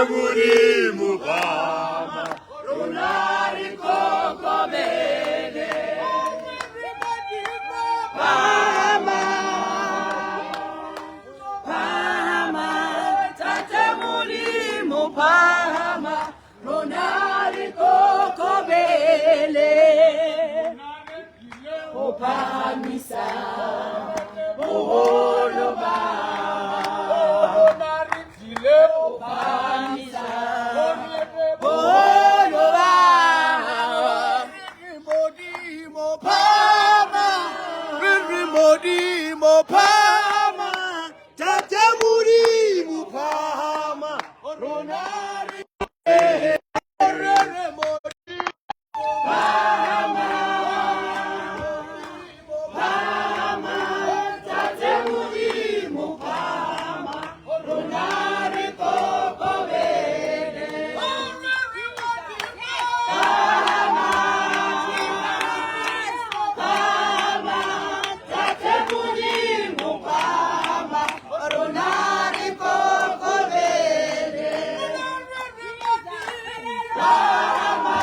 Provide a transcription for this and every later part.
Modimo Pama, Ronari Kokobele. Pama, Pama, Tate Modimo Pama, Ronari Kokobele. Opamisa, Oholoba. Modimo Pama, Tate Modimo Pama, Ronari Pama, Pama, Tate Modimo Pama, Ronari Kokobele. Pama, Pama, Tate Modimo Pama, Ronari Kokobele. Pama,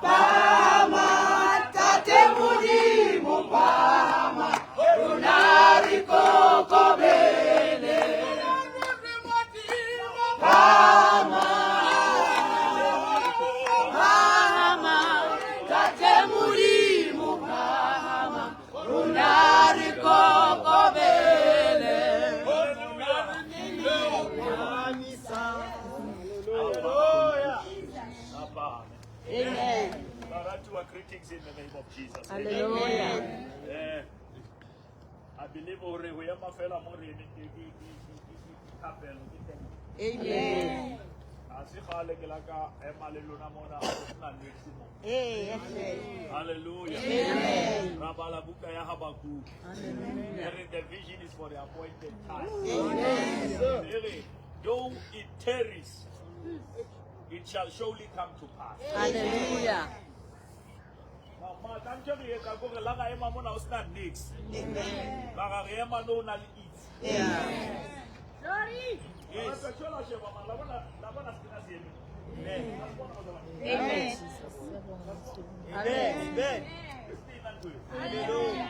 Pama, Tate Modimo Pama, Ronari Kokobele. Pama, Pama, Tate Modimo Pama, Ronari Kokobele. Amen. Greetings in the name of Jesus. Hallelujah. I believe we are fella more in Amen. Hallelujah. Amen. The vision is for the appointed time. Amen. Though it tarries, it shall surely come to pass. Hallelujah. Sorry. Yes. Amen. Amen. Hallelujah.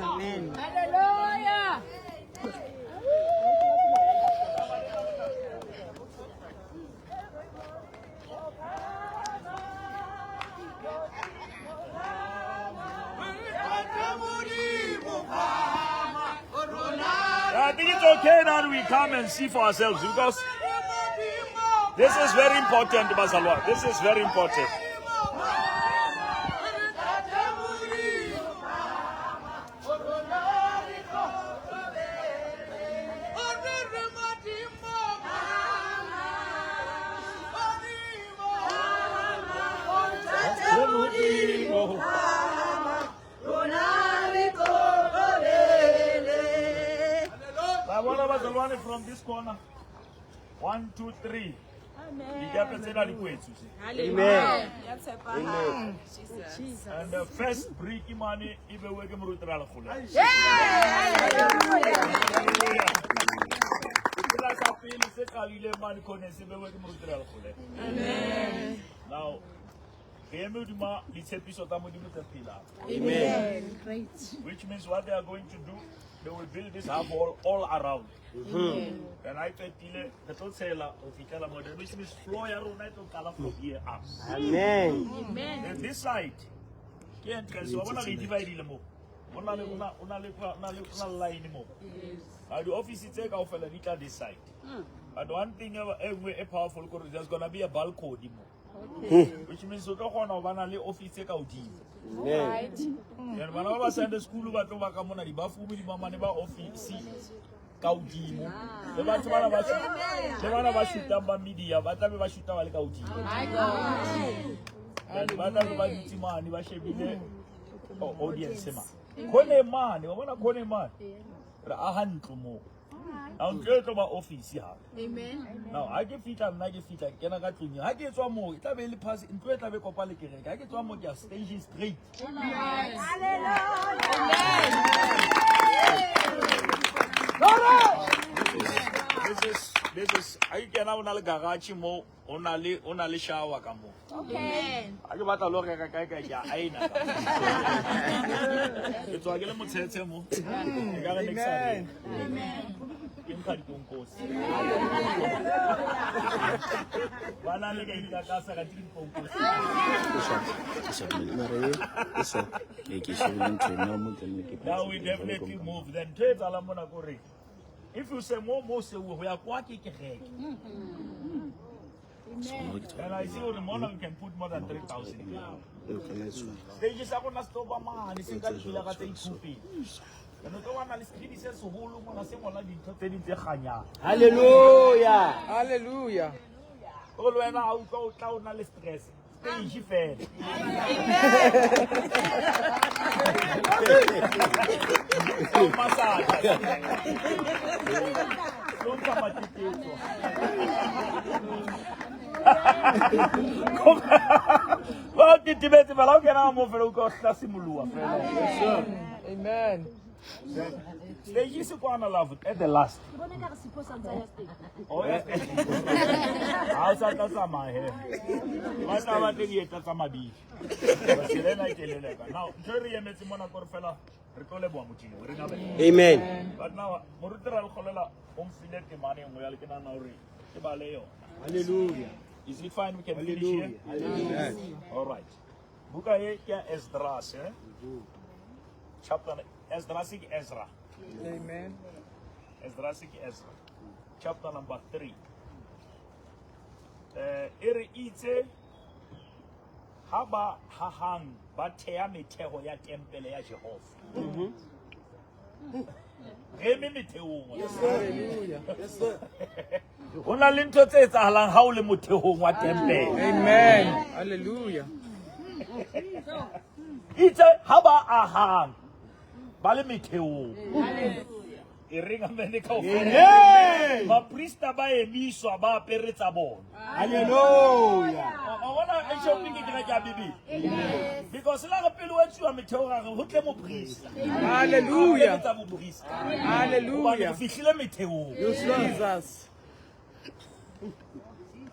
Amen. Hallelujah. I think it's okay that we come and see for ourselves because this is very important, Basalwa. This is very important. From this corner, 1, 2, 3. Amen. Amen. And the first breaking money, even we can root around. Now, Amen. Great. Which means what they are going to do, they will build this hub all around. And I tell you, the total seller of Ikala model, which means floor around from here up. Amen. Amen. And this side, can't tell you, I want to divide it more. The office is take off this side. And one thing a powerful, there's going to be a balcony. Which means you don't want to office take out. Right. And when I was in the school, I told my mama, the bathroom, my mama never office. Kaudimo. The one of us shoot down by media, but I never shoot down like Kaudimo. My God. And what I was in man, you should be there. Audience, Kone man, you want to Kone man. A hand to more. Now go to my office here. Amen. Now I get fit and I get fit and can I get to you. I get one more. It have really pass in 12 have a couple of kerek. I get one more just stage straight. This is I can now na le garage mo onale shower ka mo. Okay. I ke batla lo reka kae kae ya aina. Ke tswa ke le motshetse mo. E ka re next time. Amen. Imka dikonkosi. Bana le ka ika ka sa ka dikonkosi. Now we definitely move. Then trade ala mona kore. If you say more say we are quite kerek. And I see on the morning we can put more than 3,000. Stages are gonna stop a man. It's in Calcula at 8 Hallelujah. Hallelujah. Amen. They used to go on a love at the last. Oh, yes. Outside that's on my hair. What's our thing? That's on my beach. Now, Jerry and Simona Corfella, Amen. but now, Murutera Colela, home fillet the money and we are looking at our Hallelujah. Is it fine? We can finish here? Hallelujah. All right. Buka Esdras, chapter Esdrasic Ezra. Amen. Esdrasic Ezra. Chapter number 3. Ere ite haba hahang batea meteho ya tempele ya Jehova. Reme meteho. Hallelujah. Yes, sir. Ona le ntho tse etsahalang ha o le mothehong wa tempele. Amen. Hallelujah. Ite haba ahang bale meteho. Iringa mene ka ofela. Ma priesta ba emiswa ba aperetsa bona. Hallelujah. I wanna shopping ke ka ja bibi. Because la go pele wa tswa meteho ga go tle mo priesta. Hallelujah. Hallelujah. Hallelujah. Fihlile meteho. Jesus.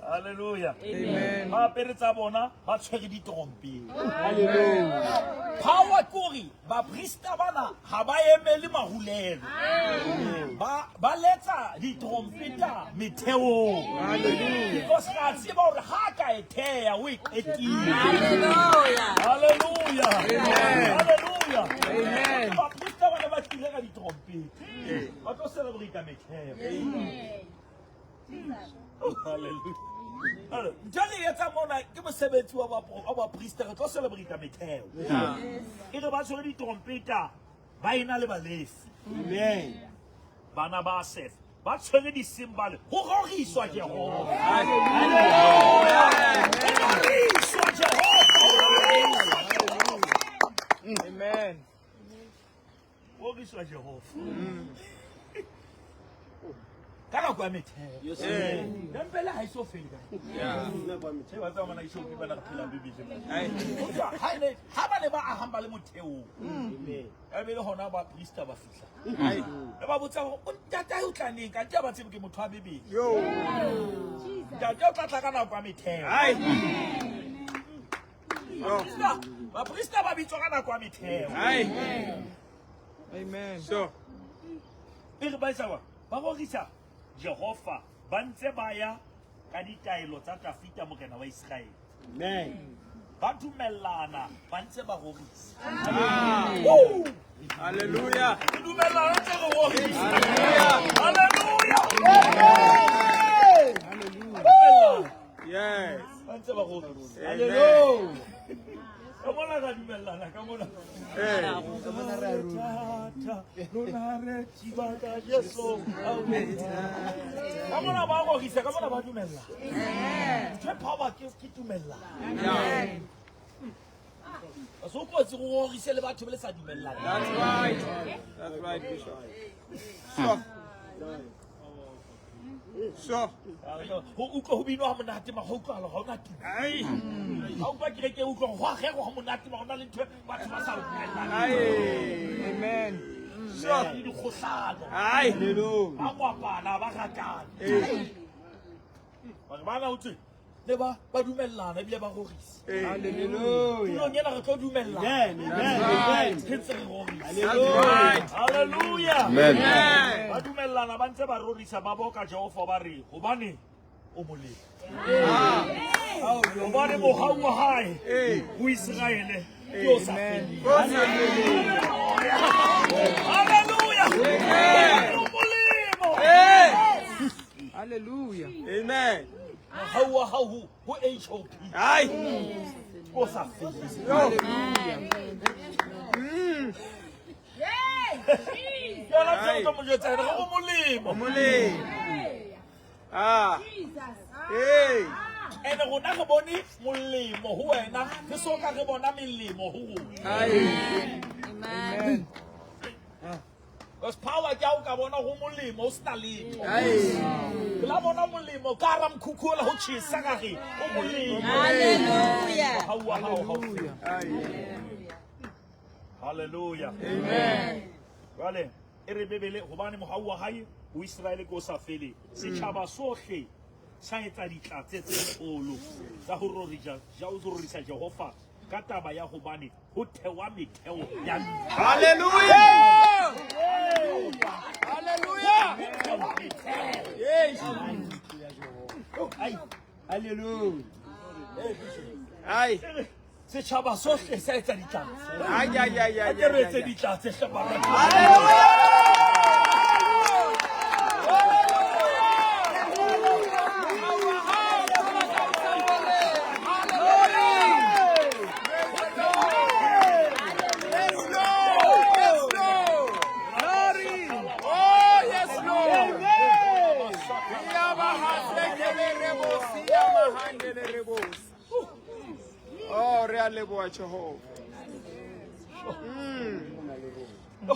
Hallelujah. Amen. Ba aperetsa bona ba tshwere di trompe. Hallelujah. Power kuri ba priesta bana ha ba emele mahulelo. Ba letsa di trompeta meteho. Hallelujah. Because ga tseba hore ha ka etheya we qetile. Hallelujah. Hallelujah. Amen. Hallelujah. Amen. Ba priesta bana ba tlile ka di trompeta. Ba tlo celebrate meteho. Hallelujah. Jali yetsa mona ke mosebetsi wa ba priesta re tlo celebrate meteho. E re ba tshwere di trompeta ba ina le balefi. Amen. Bana ba Seth ba tshwere di cymbal ho roriswa Jehova. Hallelujah. Roriswa Jehova. Amen. Roriswa Jehova. Kana kwa meteho. Yes, sir. Tempele ha iso fela. Yeah. Se ba tsama na iso ke bana phela bibile. Ha ba ne ba a hamba le motheo. Amen. E be le hona ba priesta ba fihla. Ai. E ba botsa go ntata o tla neng ka tja ba tsebe ke motho a bibile. Yo. Ntata o tla tla kana kwa meteho. Ai. Ba priesta ba bitswa kana kwa meteho. Ai. Amen. So. E re ba isa ba go gisa Jehova ba ntse ba ya ka ditaelo tsa Dafita morena wa Israele. Amen. Ba dumellana ba ntse ba rorisa. Hallelujah. Dumellana ntse go rorisa. Hallelujah. Hallelujah. Hallelujah. Yes. Ba ntse ba rorisa. Hallelujah. Come on, I dumellana, come on. Come on, ba go gisa, come on ba dumella. Ke power ke dumella. Yeah. So go tse go gisa le batho ba le sa dumellana. That's right. That's right, Bishop. So. Sure. Ho utlwa ho binwa ha monate ma ho utlwa ha ona tuma. Aye. Ha utlwa kereke utlwa ho agego ha monate ma hona le ntho batho ba sa utlwelang. Aye. Amen. Sure. Di kgohlano. Aye. Hallelujah. Ba ngwapana ba ratana. Aye. Ba bana utlwe le ba dumellana ebile ba rorisa. Hallelujah. Tulong ena re tlo dumellana. Amen. Ke ntse re rorisa. Hallelujah. Hallelujah. Amen. Ba dumellana ba ntse ba rorisa ba boka Jehova ba re hobane o molemo. Hobane mohau wa hae ho Israele ke o sa fele. Hallelujah. O molemo. Hallelujah. Amen. Mohau wa hao ho HOP Aye. ke o sa fele. Yona tshwanetse mo jwetsa ene o molemo. Omole. Ah. Hey. Ene rona re bone molemo ho wena ke soka re bona melemo ho rona. Aye. Amen. Because power ke ha o ka bona ho molemo o sena letho. Aye. Ke la bona molemo ka ra mkhukhu la ho tjhesa ka re o molemo. Hallelujah. Hallelujah. Aye. Hallelujah. Amen. Vale, e re bebele hobane mohau wa hae ho Israele ke o sa fele. Setjhaba sohle sa etsa ditlatse tse kgolo tsa ho rorisa Jehova ka taba ya hobane ho thewa metheo ya ntwa. Hallelujah. Hallelujah. Yes. Ai, Hallelujah. Aye. setjhaba sohle sa etsa ditlatse. Aye, aye, aye, aye, Ke re aye, etse aye. ditlatse hlabana. Oh, real leboa Jehovah.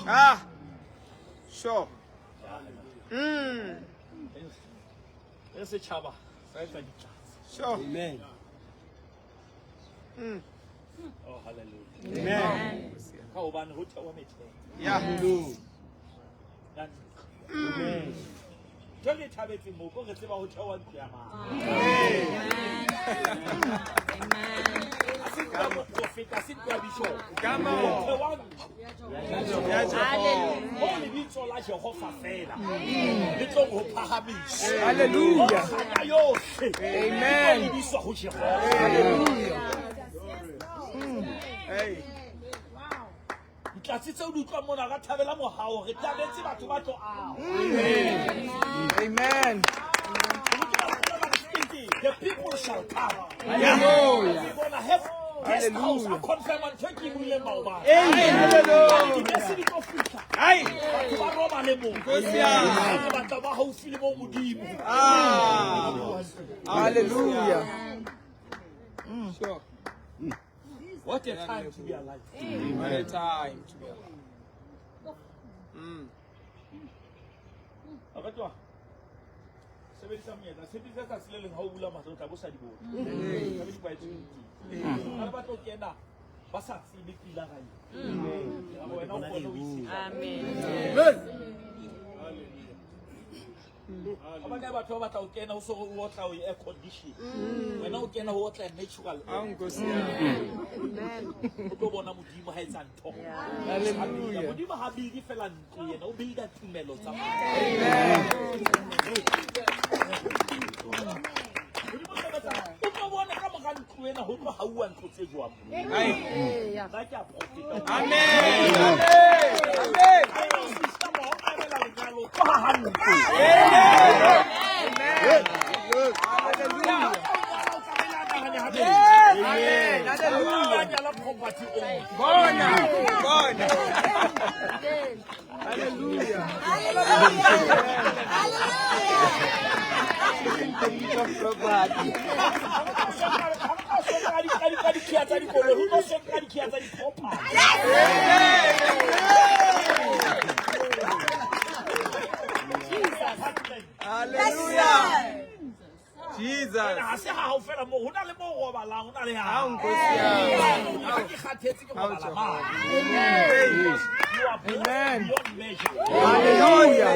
Ah. Sure. E setjhaba sa etsa ditlatse. Sure. Amen. Oh hallelujah. Amen. Ka hobane ho thewa metheo. Yeah. ya ntwa. Amen. Jwale thabetse mo ko re tseba ho thewa ntwa ya mang. Profeta sin kwa bishop. Come on. Ho le bitso la Jehova fela. Le tlo ho phahamisa. Hallelujah. Amen. Le bitso ho Jehova. Hallelujah. Hey. Ditlatse tseo di utlwa mona ka thabela mohao re tabetse batho ba tlo ao. Amen. The people shall come. Hallelujah. We're gonna have guest house. Hallelujah. I confirm and take you in Mauma. Amen. Hallelujah. Aye. Ah. Hallelujah. Sure. What a time to be alive. What a time to be alive. Abatwa. Sebedisa monyetla, sebedisa ka se le leng ha o bula mahlo tla bo sa di bona. Ka di kwaetse. Ana ba tlo kena ba sa tsebe pila ga ena. Wena o kgona ho isi. Amen. Abanye batho ba batla o kena o so o otla o air condition. Wena o kena o otla natural. Angosi. O tlo bona modimo ha etsa ntho. Hallelujah. Modimo ha bidi fela ntlo yena o beida tumelo tsa mo. O tlo bona ka mora ntlo ena ho tlo hauwa ntlo tse jwang. Ba ke a profeta. Amen. Amen. Hallelujah. Jesus. Ha se ha o fela mo ho na le mo go balang ho na le ha. Ha ke kgathetse ke go bala ma. You are blessed beyond measure. Hallelujah.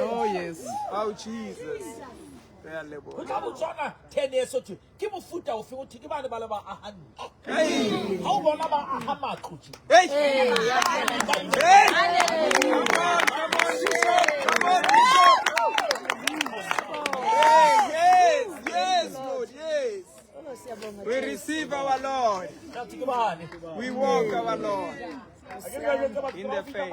Oh, yes. Oh, Jesus. Ho tla botswana 10 years o ke mofuta o fe o ke bana ba le ba ahane. Ha o bona ba aha maqhutsi. Hey. Come on, Bishop. Yes, Lord, yes. We receive our Lord. We walk our Lord. In the faith.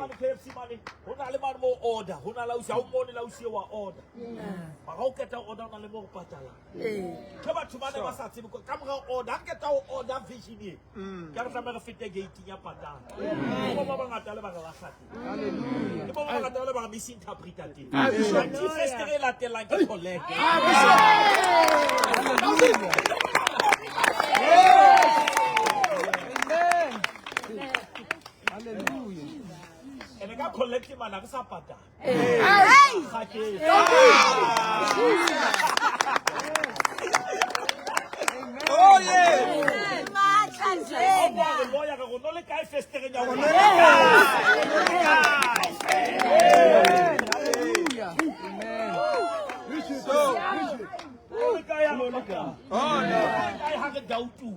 Hallelujah. And I got collecting man, I got sapata. Oh, yeah. Oh, no. I have a doubt too.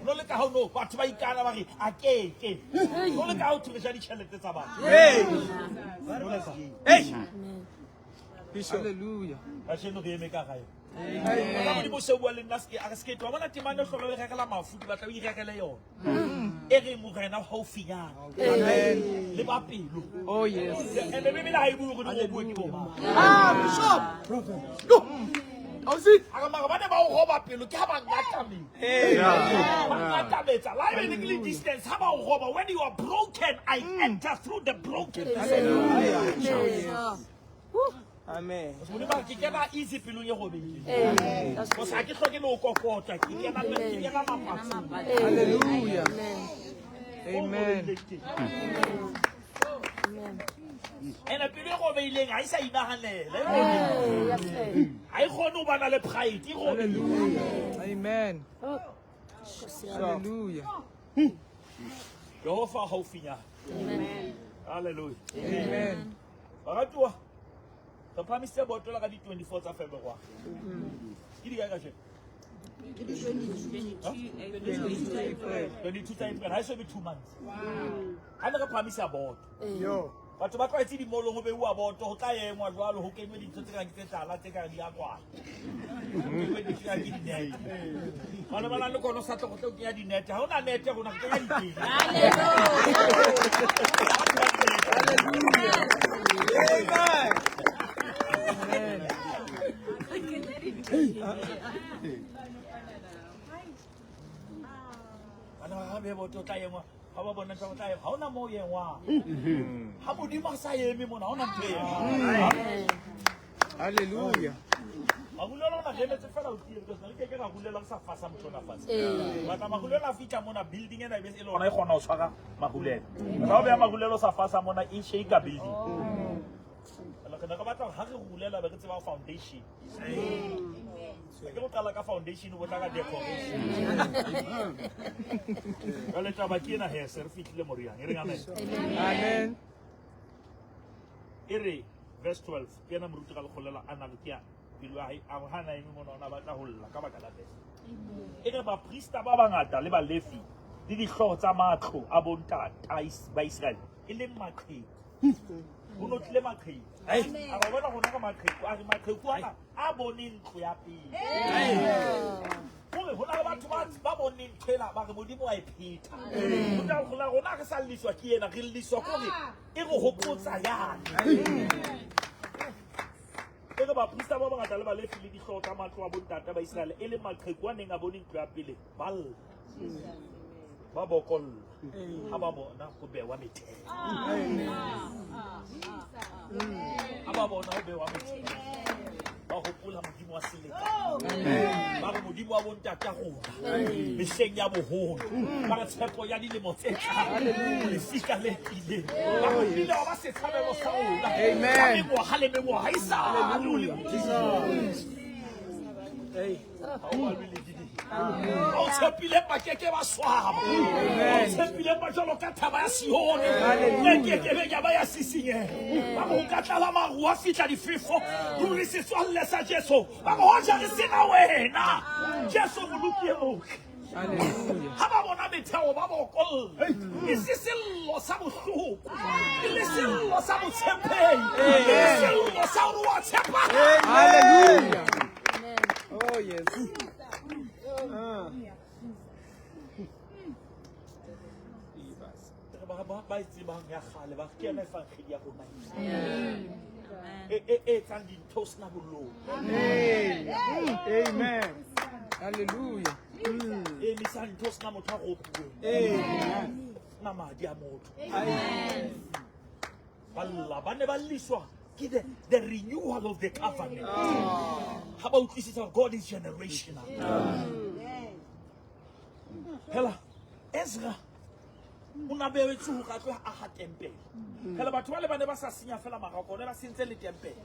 No look how no, but my canary, I can't. No look how to the Shady Chelete Sabbath. Hey. Hallelujah. I should not be a maker. Somebody was so well in Naski, I skate. I want to demand for the Regalama food, but I regaleo. Every Mugana Hofia. Libapi. Oh, yes. And the women I will go. Oh, see? I'm about Robert Pillow, Hey. distance. How about Robert? When you are broken, I enter through the broken. Amen. Easy pillow, because I get talking no cocoa. Hallelujah. Amen. And a pillow of a I say, I hold no one at pride. Hallelujah. Amen. Hallelujah. Go for Hofia. Hallelujah. Amen. The Prime Minister bought the 24th of February. 22 times, I should be 2 months. I never promise about. Yo. But to back see the Molo who about to Hokai and was who came with it to take the aqua. I'm going to start to get the net. How not net? How na mo yen wa? How would you masay me mo na on Hallelujah. Magulo na gele se fela uti because na ke ka gulela sa fasa motho na fasa. Ba ka magulo na fika mo na building ena be se le ona e gona o tshwara magulelo. Ba be magulelo sa fasa mo na e shake building. Ala ka batla ha re gulela ba ke tseba foundation. Ke go kala ka foundation o botla ka decoration. Ala taba ke na he ser fitlile moriang. E re amen. Amen. Ere verse 12 ke na moruti ka go golela analikia. Bilwa a hana imi mo na batla ho lla ka baka la bese. Ere ba priesta ba bangata le ba lefi di dihlooho tsa matlo a bontata ba Israel e le maqheku. Ho no tle maqheku. A ba bona hona ka maqheku a re maqheku ana a boneng ntlo ya pele. Hore hona le batho ba boneng tshela ba re modimo a e pheta. Ho tla hona rona re sa lliswa ke yena re lliswa kore e re hopotsa yana. Ke ba priesta ba bangata le ba lefi le dihlooho tsa matlo a bontata ba Israel e le maqheku a neng a boneng ntlo ya pele bal ba bokol ha ba bona go bewa metheo ha ba bona go bewa metheo ba gopola modimo wa seleka ba re modimo wa bontata rona mehleng ya boholo ba re tshepo ya dilemo tse tlang lefika le tlileng ba bile ba se thabelo sa rona Amen. mengwaga le mengwaga e sa o tshepile ba keke ba swaba o tshepile ba jalo ka thaba ya Sione le keke be ya ba ya sisinyega ba go ka tlala maru a fitla difefo ruri se tswalle sa Jesu ba go ja re sena wena Jesu moluki mo Hallelujah. ha ba bona metheo ba bokolle e se sello sa bohloko e le sello sa botshepei e le sello sa ho wa tshepa Hallelujah. Oh, yes. ba itsebang ya kgale ba ke ena fa khidi ya bona e tsang dintho sena bollo Amen. Hallelujah. e misa dintho sena motho a go bue na madi a motho balla ba ne ba liswa ke the renewal of the covenant how about this is God is generational hela Ezra una bewe tsu ka tlo a ha temple hela batho ba le bane ba sa senya fela magako ne ba sentse le temple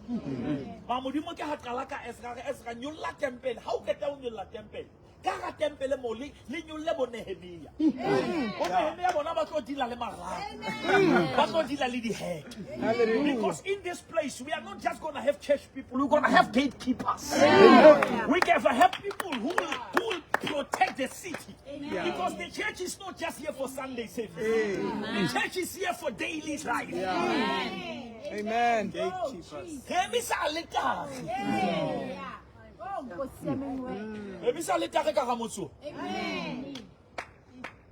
ba modimo ke ha qala ka Ezra nyolla temple ha o keta o nyolla temple ka ga temple mo le nyolle bo Nehemia bo Nehemia bona ba tlo dila le maraka ba tlo dila le di hack because in this place we are not just going to have church people, we're going to have gatekeepers. We can have people who will protect the city. Because the church is not just here for Sunday service. The church is here for daily life. Amen.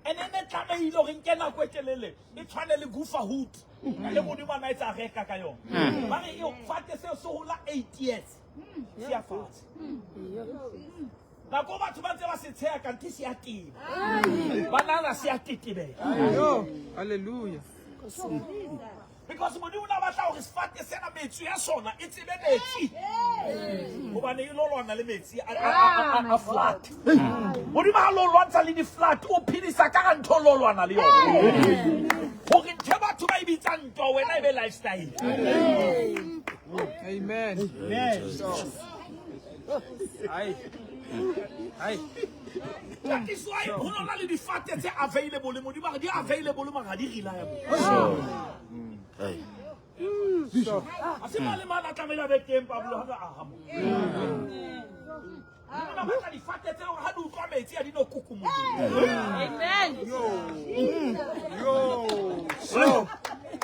And then the time he looking cannot quite a little. It's trying to go for hoot. And the money man is a recakayo. But you fat so 8 years. See a fast. Now go back to Mantella City, I can teach you a team. Banana see a titty. Hallelujah. Because when you know his fat is a mate, you are son, it's a baby. When you know on a limit, a flat. What do you want to leave flat? Oh, Pinis, I can't tell all one. Who can tell to my bit and go when I be lifestyle? Amen. That is why who not only the fact that they are available, they are available, reliable. I see my man at Amela came Pablo. The fact that how do come here? I didn't know Kukumu. Amen. So,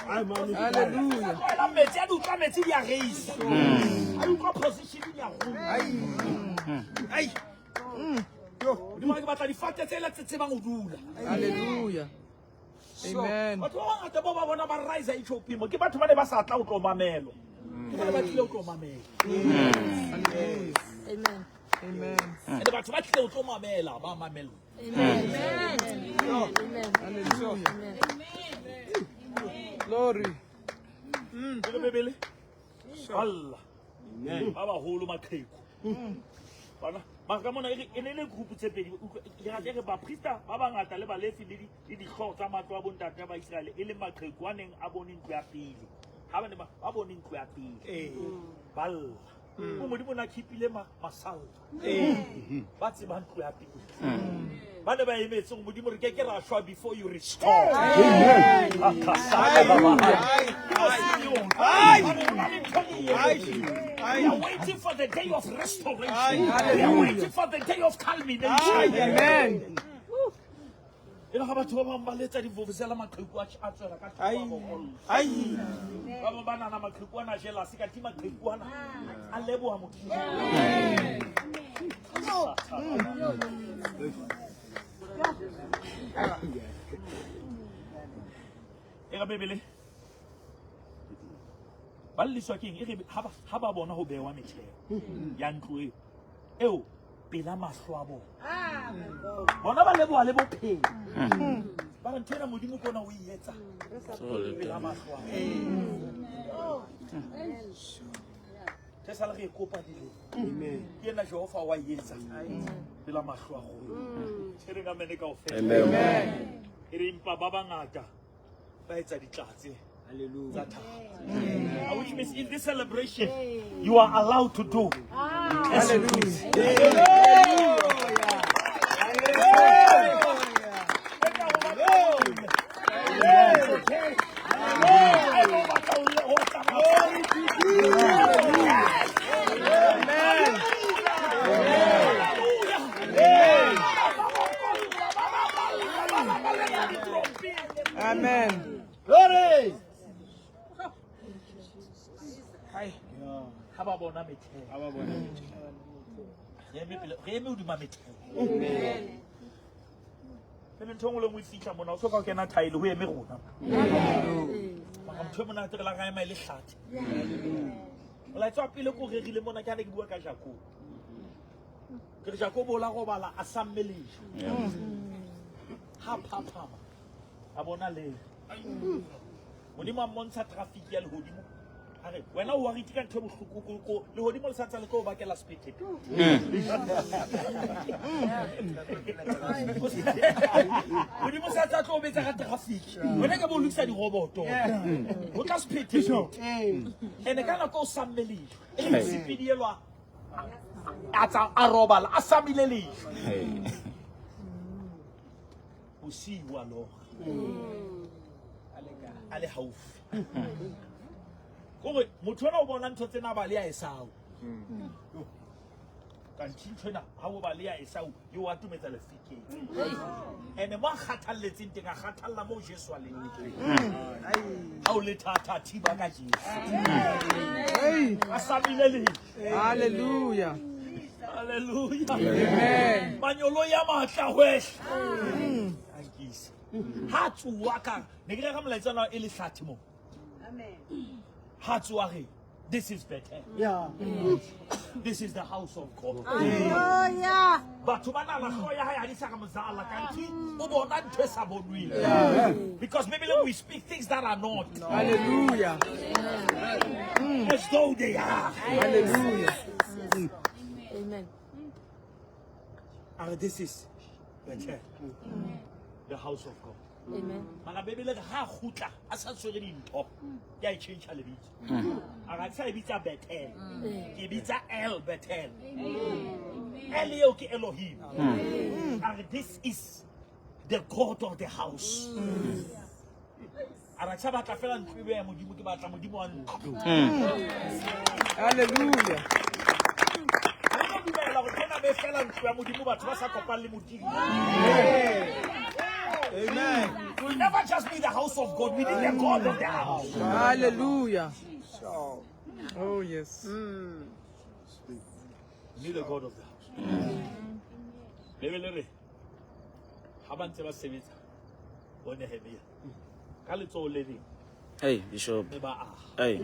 Hallelujah. I'm a do come and see your race. I will come position in your room. Hey. You might about the fact that they let it say Hallelujah. Amen. But what the Baba want to rise a show people? Give back to my Bassa out of Mamelo. Hallelujah. Amen. Amen. And about what killed Mamela, Mamelo. Amen. Amen. Hallelujah. Glory. Baby. Allah. Baba holo makheko. Bana ba mona ene group tse pedi ya ke ba priester ba bangata le ba lefi le di tlhogo tsa matlo a bontate ba Israel e le makheko a neng a bone ntlo ya pele ha ba ne ba bone ntlo ya pele balla o modimo na khipile masala ba tseba ntlo ya pele ba ne ba emetse modimo re ke ra shwa before you restore We are waiting for the day of restoration. We are waiting for the day of culmination. Amen. You know how about Maleta di Vovzela Makuku Achara? Baba Banana Makuana Jela Sikatima Kuana Alebo Amuki. Baby. Balli soking haba bona ho bewa metheo ya ntlo eo pela mahlo bona ba lebo le bophelo ba re ntena modimo kona o ietsa pela mahlo Tesa le re kopa dile. Amen. Ke na Jehova wa yetsa. Pela mahlo a rona. Re ga mene kaofela. Amen. Re impa ba bangata ba etsa ditlatse. Hallelujah. Which means in this celebration you are allowed to do. Amen. Glory. Ha ba bona metheo. Re eme hodima metheo. Pele ntho ngwe le ngwe fihla mona o hloka ho kena tile ho eme rona. Mara motho mona re la ga ema ile hlathe. Ola tswa pele ko regile mona ke ha ne ke bua ka Jacob. Ke re Jacob o la robala a sammelisha. Ha phaphama. A bona le. Modimo a montsha traffic ya le hodimo. Are wena o wa ritika ntho bohloko ko le hodimo le satsa le ko ba ke la speed. Modimo satsa tlo betsa ka traffic. Wena ka bo lokisa di roboto. Ho tla speed. Ene kana ko sammeli. Speed yelwa. Atsa a robala a samileli. O si wa lo. Ale haufi. Kore motho ona o bona ntho tsena ba le ya Esau. Ka ntshintshena ha o ba le ya Esau yo wa tumetsa le fikeng. Ene mo khathalletseng teng a khathalla mo Jesu a leng teng. Ha o le thata thiba ka Jesu. Hey. Asamile le. Hallelujah. Hallelujah. Amen. Manyolo ya matla hwehla. Ankisi. Ha tsuwa ka ne ke re ga molaetsana e le hlathi mo. Amen. Hatsuari, this is better. Yeah. This is the house of God. Hallelujah. But to manala khoya ha ya disaka mzala kanti o bona ntwe sa bonwile. Because maybe we speak things that are not. Hallelujah. As though they are. Hallelujah. Amen. And this is better. The house of God. Amen. Mara bebele ha khutla a sa tswere dintho ya I change le bitso aga tsa bitsa Bethel ke bitsa El Bethel El yo ke Elohim and this is the God of the house ara tsa batla fela ntwe ya modimo ke batla modimo wa ntlo Hallelujah. Re go dumela go tsena be fela ntwe ya modimo batho ba sa kopana le modimo. Amen. We never just be the house of God, we need the God of the house. Hallelujah. Oh, yes. We need the God of the house. Lele. Habantse ba sebetsa. O Nehemia. Ka letso le le. Hey, Bishop. Hey,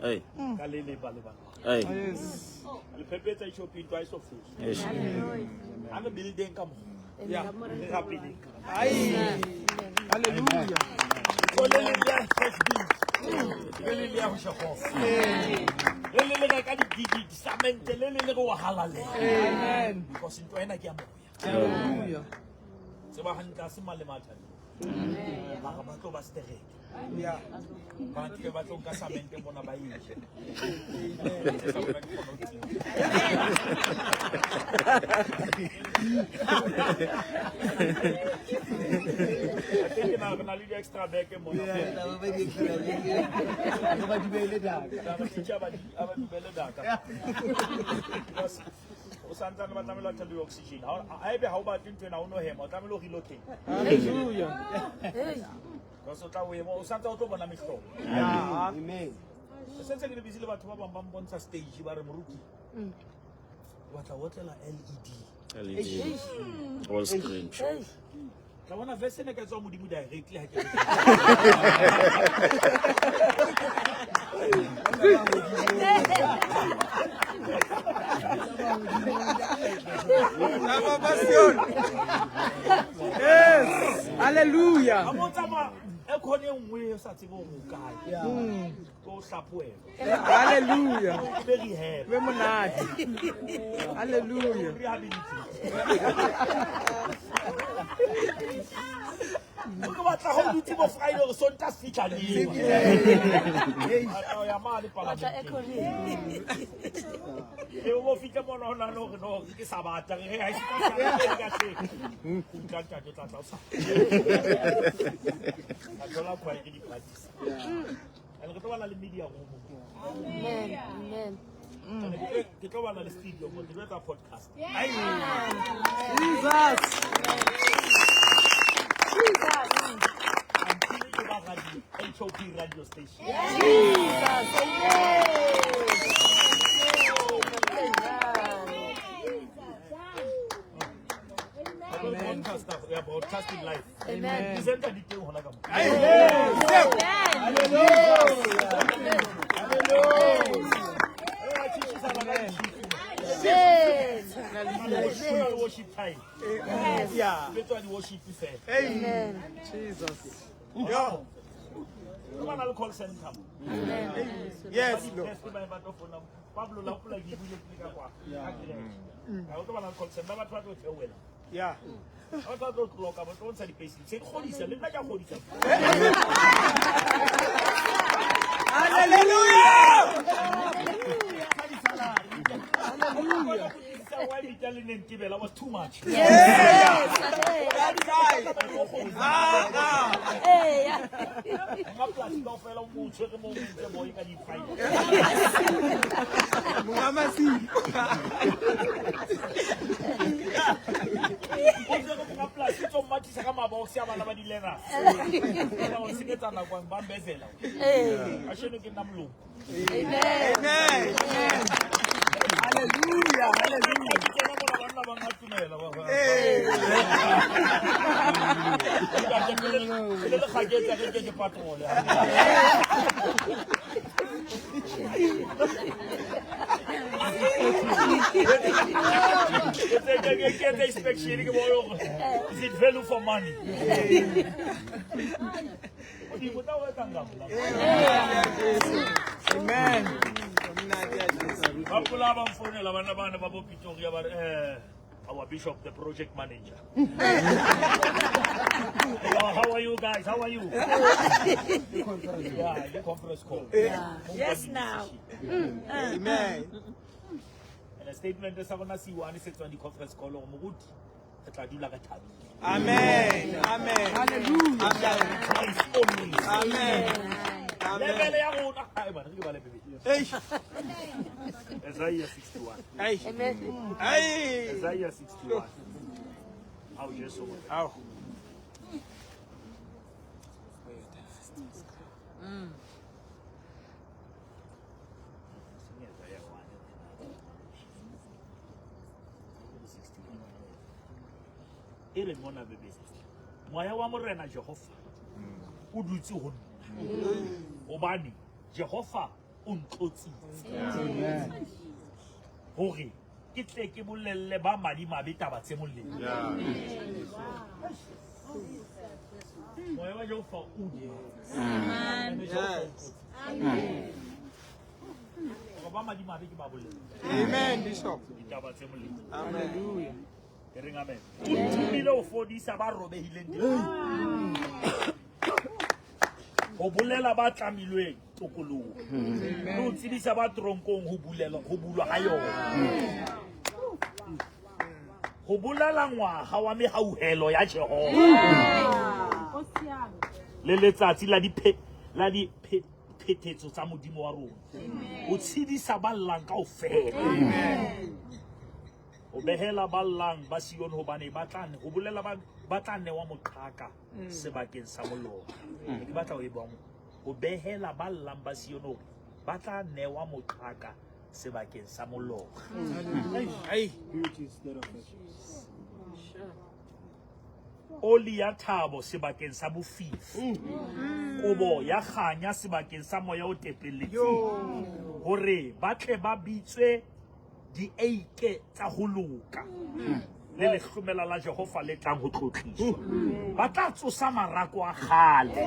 hey, Ka le le ba le ba. hey. Yes. Le pepetsa isho pinto iso full. Yes. Ana building ka mo. Yeah, rapidly. Hallelujah. Lele ya first build. Lele ya ho shako. Lele le ka di gigi samente lele le go halale. Amen. Because into ena ke ya moya. Hallelujah. Seba hanta se male matha. Mara ba tlo ba stereke. Yeah. Ba ke ba tlo ka samente bona ba ile. Ke na le extra bag e mona. Ba di bele daka. Ba tshitja ba di bele daka. O santsa le batla mela tshelo oxygen. Ha ebe ha o ba tintwe na o no hema o tla melo relocate. Hallelujah. Ka so tla o ema o santsa o tlo bona mehlo. Yeah. Amen. Sentse ke le busy le batho ba bang ba mbontsha stage ba re moruti. Wa tla wotlela LED. LED. All screen. Tla bona verse ne ka tswa modimo directly ha ke. Yes. Hallelujah. Amotsa ma e khone nngwe sa tsebo mo kae go hlapoela Hallelujah. very happy Be monate. Hallelujah. Look at how you team of Friday so that's it and you. Ya mali pala. E o fika mona no ke sabata ge ha se ka se. Ka tla sa. Adola kwa ke di practice. Ele ke tobana le media go mo. Amen. Amen. Ke tobana le studio mo di wetsa podcast. Jesus. HOP radio station. Jesus. Amen. We are broadcasting live. Amen. Present the detail hona ka mo. Worship time. Yeah. Better the worship fair. Amen. Jesus. Yo. Come on, I'll call center. Yes, Lord. Pablo la pula di bule plika kwa. Ka o tobana call center ba twa tlo tsewela. Yeah. Ba twa tlo clock ba tlo ntsa di payslip. Se kgodisa le nna ka kgodisa. Hallelujah. Why the telling them that was too much? Yes. Hallelujah. Is it value for money? Amen. Our bishop, the project manager. How are you guys? How are you? Yeah, the conference call. Yes, now. Amen. And a statement is going to see one is on the conference call. Amen. Amen. Hallelujah. Amen. Isaiah 61. Hey. Amen. Hey. Isaiah 61. How just so Ow. Ele mona bebe. Moya wa morena Jehova. O dutse ho nna. Obani Jehova o ntlotsitse. Amen. Hore ke tle ke bolelle ba madi mabe taba tse moleng. Moya wa Jehova o Amen. Amen. ba madi mabe ke ba bolelle. Amen, Bishop. Taba tse moleng. Hallelujah. Amen. Tumile o fodisa ba robehileng di. Ho bolela ba tlamilweng tokoloho. Lo tsebisa ba tronkong ho bulwa ha yona. Ho bolela ngwaga wa mehauhelo ya Jehova. Le letsatsi la di phetetso tsa modimo wa rona. O tshedisa ba llang kaofela. Amen. O behela ballang ba Sion hobane ba tla ho bolela ba tla newa moqhaka sebakeng sa mollo. Ke batla ho e bua mo. O behela ballang ba Sion ba tla newa moqhaka sebakeng sa mollo. Hey. Oli ya thabo sebakeng sa bofifi. Kobo ya khanya sebakeng sa moya o tepelletseng. Hore ba tle ba bitswe di eike tsa ho loka. le lehlomela la Jehova le tlang ho tlotliswa. Ba tla tsosa marako a kgale.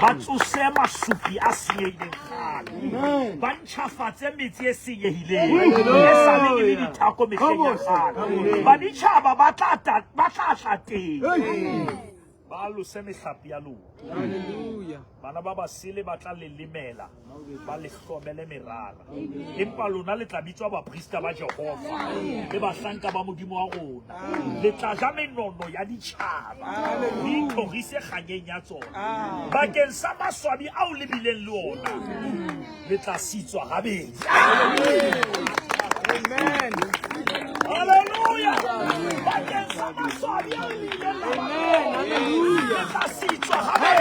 Ba tsose masupi a senyehileng kgale. Ba ntjhafatse metsi e senyehileng. E sa le le dithako mehleng ya kgale. Baditjhaba ba tla tla teng. Ba lose mehlape ya lona. Hallelujah. Bana ba basele ba tla lelemela ba le hlomele merara. Empa lona le tla bitswa baprista ba Jehova le bahlanka ba modimo wa rona. Le tla ja menono ya ditjhaba. Le itlhorise kganyeng ya tsona. Bakeng sa maswabi ao le bileng le ona. Le tla sitswa gabedi. Amen. Hallelujah. Bakeng sa maswabi ao le bileng le ona. Le tla sitswa gabedi.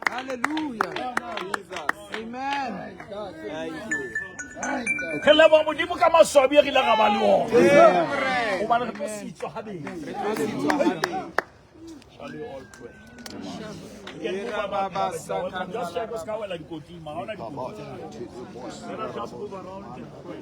Hallelujah. Amen. Ke leba modimo ka maswabi e rile ga ba le ona. O ba re tlo sitswa gabedi. Shall we all pray? Just check us how well I go to my own. Let us just move around and pray.